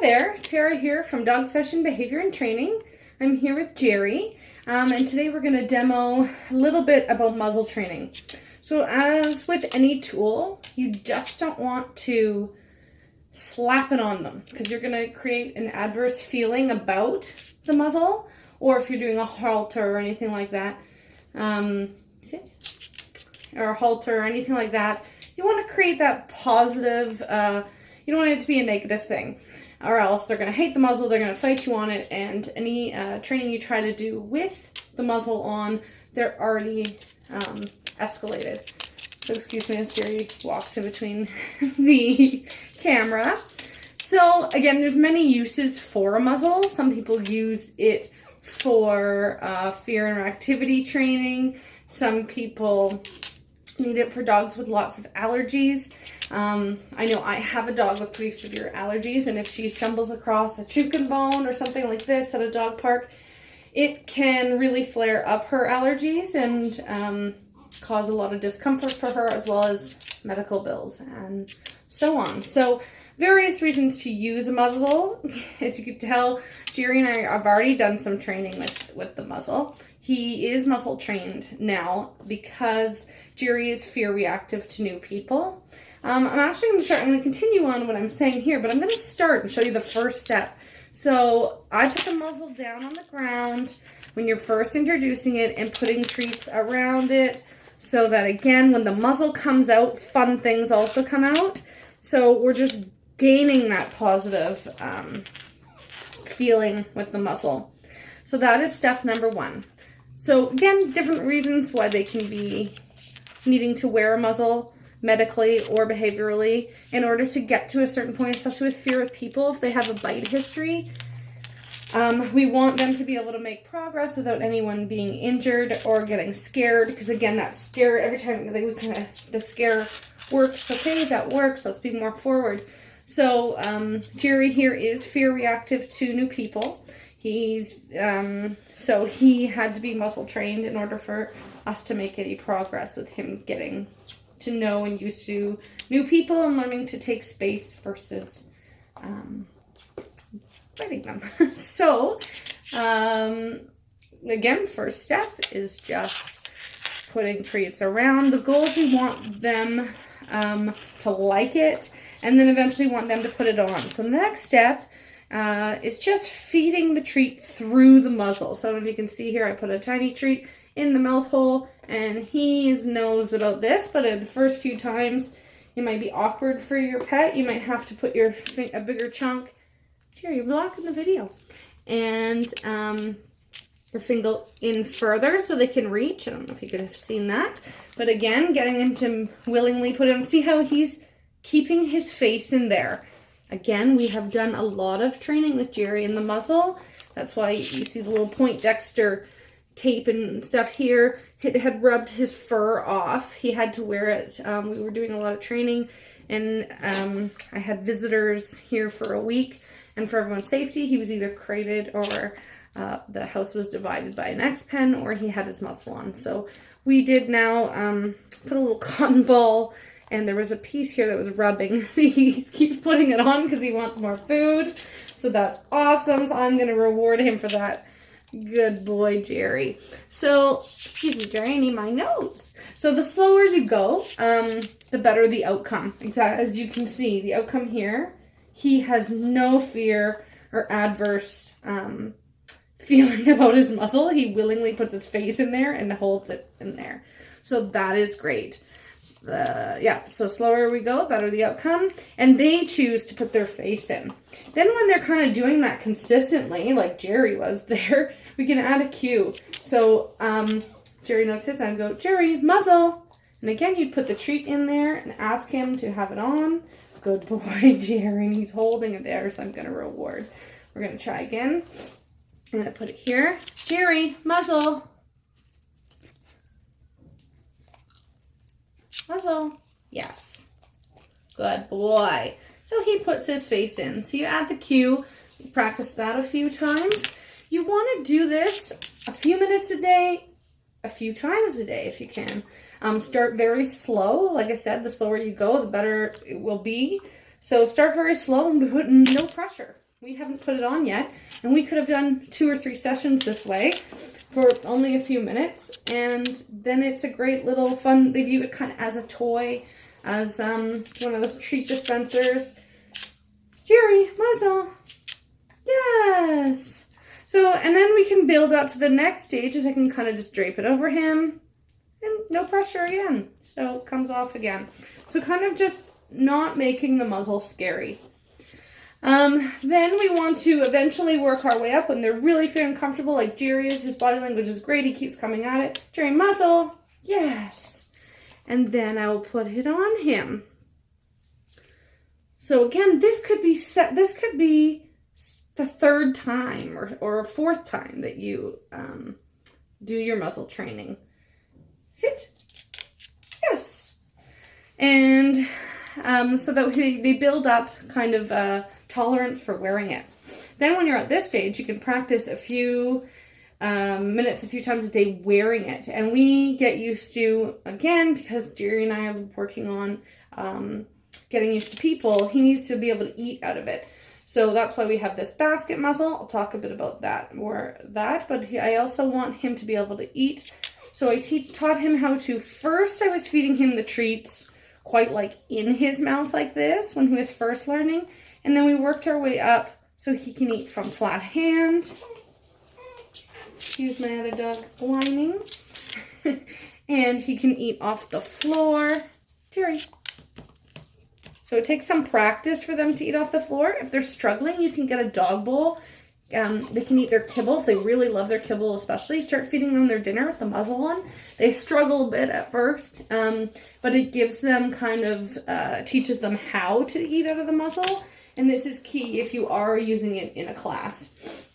there, Tara here from Dog Session Behavior and Training. I'm here with Jerry, and today we're going to demo a little bit about muzzle training. So as with any tool, you just don't want to slap it on them because you're going to create an adverse feeling about the muzzle, or if you're doing a halter or anything like that, or a halter or anything like that, you want to create that positive, you don't want it to be a negative thing, or else they're going to hate the muzzle, they're going to fight you on it, and any training you try to do with the muzzle on, they're already escalated. So excuse me as Jerry walks in between the camera. So again, there's many uses for a muzzle. Some people use it for fear and activity training. Some people need it for dogs with lots of allergies. I know I have a dog with pretty severe allergies, and if she stumbles across a chicken bone or something like this at a dog park, it can really flare up her allergies and cause a lot of discomfort for her, as well as medical bills and so on. So various reasons to use a muzzle. As you can tell, Jerry and I have already done some training with the muzzle. He is muzzle trained now because Jerry is fear reactive to new people. I'm actually going to start, I'm going to continue on what I'm saying here, but I'm going to start and show you the first step. So I put the muzzle down on the ground when you're first introducing it and putting treats around it, so that again, when the muzzle comes out, fun things also come out. So we're just gaining that positive feeling with the muzzle. So that is step number one. So again, different reasons why they can be needing to wear a muzzle medically or behaviorally in order to get to a certain point, especially with fear of people. If they have a bite history, we want them to be able to make progress without anyone being injured or getting scared, because again, that scare, every time the scare works. Okay, that works, let's be more forward. So Jerry here is fear reactive to new people. He's so he had to be muzzle trained in order for us to make any progress with him getting to know and used to new people and learning to take space versus biting them. So again, first step is just putting treats around. The goal is we want them to like it, and then eventually want them to put it on. So the next step is just feeding the treat through the muzzle. So if you can see here, I put a tiny treat in the mouth hole, and he knows about this, but in the first few times, it might be awkward for your pet. You might have to put a bigger chunk. Here, you're blocking the video. And your finger in further so they can reach. I don't know if you could have seen that. But again, getting him to willingly put him, see how he's keeping his face in there. Again, we have done a lot of training with Jerry in the muzzle. That's why you see the little Poindexter tape and stuff here. It had rubbed his fur off. He had to wear it. We were doing a lot of training, and I had visitors here for a week, and for everyone's safety, he was either crated or the house was divided by an X-pen, or he had his muzzle on. So we did now put a little cotton ball, and there was a piece here that was rubbing. See, he keeps putting it on because he wants more food. So that's awesome. So I'm going to reward him for that. Good boy, Jerry. So, excuse me, Jerry, I need my notes. So the slower you go, the better the outcome. Exactly, as you can see, the outcome here, he has no fear or adverse feeling about his muzzle. He willingly puts his face in there and holds it in there. So that is great. So slower we go, better the outcome. And they choose to put their face in. Then when they're kind of doing that consistently, like Jerry was there, we can add a cue. So Jerry knows his and go, Jerry, muzzle. And again, you'd put the treat in there and ask him to have it on. Good boy, Jerry. And he's holding it there, so I'm going to reward. We're going to try again. I'm going to put it here. Jerry, muzzle. Muzzle. Yes. Good boy. So he puts his face in. So you add the cue. You practice that a few times. You want to do this a few minutes a day, a few times a day if you can. Start very slow. Like I said, the slower you go, the better it will be. So start very slow and put no pressure. We haven't put it on yet, and we could have done 2 or 3 sessions this way for only a few minutes, and then it's a great little fun. They view it kind of as a toy, as one of those treat dispensers. Jerry, muzzle. Yes. So, and then we can build up to the next stage, as I can kind of just drape it over him, and no pressure again. So it comes off again. So kind of just not making the muzzle scary. Then we want to eventually work our way up when they're really feeling comfortable, like Jerry is. His body language is great. He keeps coming at it. Jerry, muzzle. Yes. And then I will put it on him. So again, this could be the 3rd time or a 4th time that you do your muzzle training. Sit. Yes. And so that they build up kind of tolerance for wearing it. Then when you're at this stage, you can practice a few minutes, a few times a day wearing it. And we get used to, again, because Jerry and I are working on getting used to people, he needs to be able to eat out of it. So that's why we have this basket muzzle. I'll talk a bit about that, but I also want him to be able to eat. So I taught him how to, first I was feeding him the treats quite like in his mouth like this when he was first learning. And then we worked our way up so he can eat from flat hand. Excuse my other dog whining. And he can eat off the floor. Jerry. So it takes some practice for them to eat off the floor. If they're struggling, you can get a dog bowl. They can eat their kibble. If they really love their kibble especially, start feeding them their dinner with the muzzle on. They struggle a bit at first, but it gives them kind of, teaches them how to eat out of the muzzle. And this is key if you are using it in a class.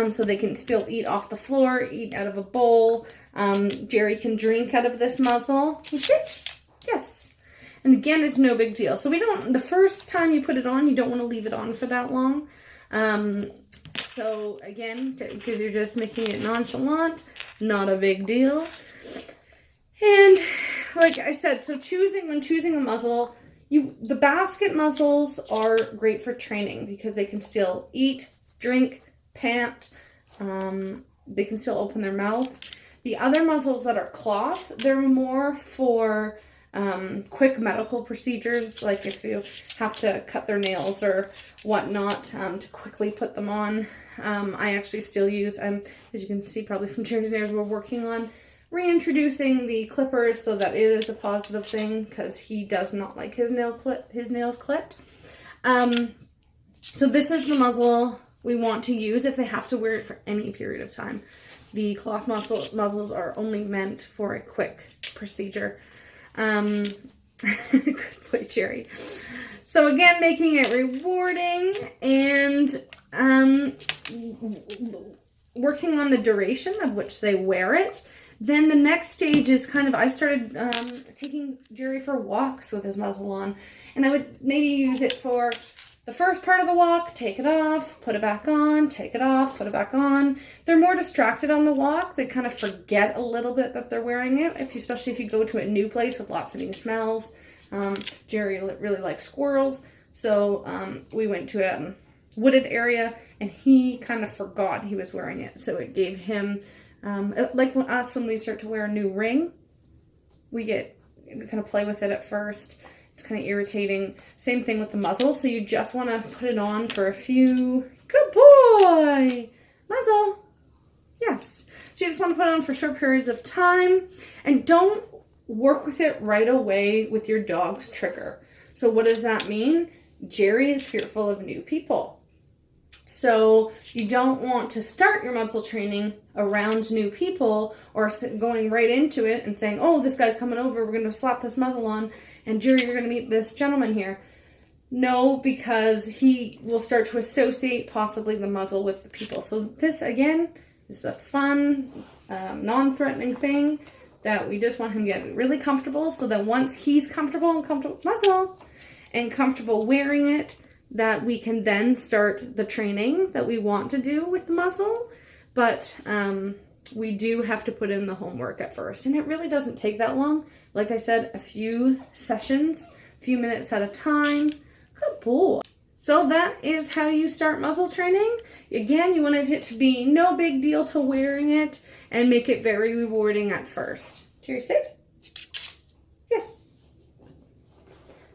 So they can still eat off the floor, eat out of a bowl. Jerry can drink out of this muzzle. You sit? Yes. And again, it's no big deal. So the first time you put it on, you don't want to leave it on for that long. So again, because you're just making it nonchalant, not a big deal. And like I said, so when choosing a muzzle, the basket muzzles are great for training because they can still eat, drink, pant. They can still open their mouth. The other muzzles that are cloth, they're more for quick medical procedures, like if you have to cut their nails or whatnot, to quickly put them on. I actually still use, as you can see probably from Jerry's nails, we're working on reintroducing the clippers so that it is a positive thing because he does not like his nails clipped. So this is the muzzle we want to use if they have to wear it for any period of time. The cloth muzzles are only meant for a quick procedure. Good boy, Jerry. So again, making it rewarding and working on the duration of which they wear it. Then the next stage is I started taking Jerry for walks with his muzzle on. And I would maybe use it for the first part of the walk, take it off, put it back on, take it off, put it back on. They're more distracted on the walk. They kind of forget a little bit that they're wearing it, especially if you go to a new place with lots of new smells. Jerry really likes squirrels. So we went to a wooded area and he kind of forgot he was wearing it. So it gave him, like us when we start to wear a new ring, we kind of play with it at first. It's kind of irritating. Same thing with the muzzle. So you just want to put it on for a few. Good boy. Muzzle. Yes. So you just want to put it on for short periods of time. And don't work with it right away with your dog's trigger. So what does that mean? Jerry is fearful of new people. So you don't want to start your muzzle training around new people or going right into it and saying, oh, this guy's coming over, we're going to slap this muzzle on, and Jerry, you're going to meet this gentleman here. No, because he will start to associate possibly the muzzle with the people. So this, again, is the fun, non-threatening thing that we just want him to get really comfortable so that once he's comfortable muzzle and comfortable wearing it, that we can then start the training that we want to do with the muzzle. But we do have to put in the homework at first. And it really doesn't take that long. Like I said, a few sessions, a few minutes at a time. Good boy. So that is how you start muzzle training. Again, you wanted it to be no big deal to wearing it and make it very rewarding at first. Jerry, sit. Yes.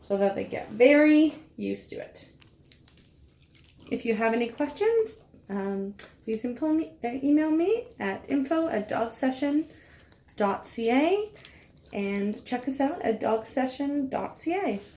So that they get very used to it. If you have any questions, please email me at info@dogsession.ca and check us out at dogsession.ca.